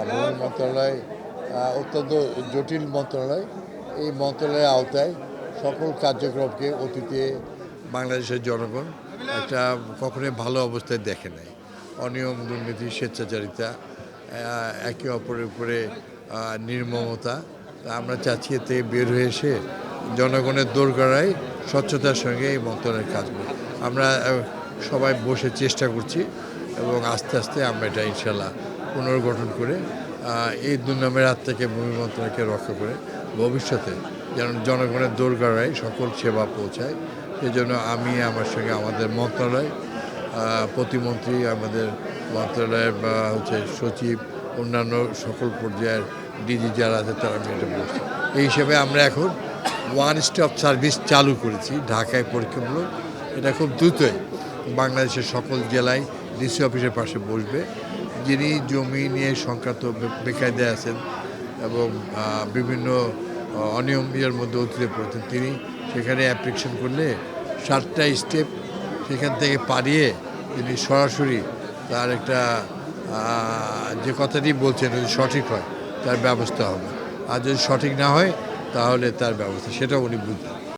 ভূমি মন্ত্রণালয় অত্যন্ত জটিল মন্ত্রণালয়। এই মন্ত্রণালয়ের আওতায় সকল কার্যক্রমকে অতীতে বাংলাদেশের জনগণ একটা কখনোই ভালো অবস্থায় দেখে নাই। অনিয়ম, দুর্নীতি, স্বেচ্ছাচারিতা, একে অপরের উপরে নির্মমতা। আমরা চাচ্ছি এতে বের হয়ে এসে জনগণের দোরগোড়ায় স্বচ্ছতার সঙ্গে এই মন্ত্রণালয়ের কাজ করি। আমরা সবাই বসে চেষ্টা করছি এবং আস্তে আস্তে আমরা এটা ইনশাল্লাহ পুনর্গঠন করে এই দুর্নামের হাত থেকে ভূমি মন্ত্রণালয়কে রক্ষা করে ভবিষ্যতে যেন জনগণের দোরগোড়ায় সকল সেবা পৌঁছায়। সেজন্য আমি আমার সঙ্গে আমাদের মন্ত্রণালয়, প্রতিমন্ত্রী, আমাদের মন্ত্রণালয়ের সচিব, অন্যান্য সকল পর্যায়ের ডিজি যারা আছে তারা এটা বলছি। এই হিসেবে আমরা এখন ওয়ান স্টপ সার্ভিস চালু করেছি ঢাকায় পরীক্ষামূলক। এটা খুব দ্রুতই বাংলাদেশের সকল জেলায় ডিসি অফিসের পাশে বসবে। যিনি জমি নিয়ে সংক্রান্ত বেকায়দায় আছেন এবং বিভিন্ন অনিয়মের মধ্যে অতীতে পড়েছেন, তিনি সেখানে অ্যাপ্লিকেশন করলে 7টা স্টেপ সেখান থেকে পারিয়ে তিনি সরাসরি তার একটা যে কথাটি বলছেন যদি সঠিক হয় তার ব্যবস্থা হবে, আর যদি সঠিক না হয় তাহলে তার ব্যবস্থা সেটা উনি বুঝবেন।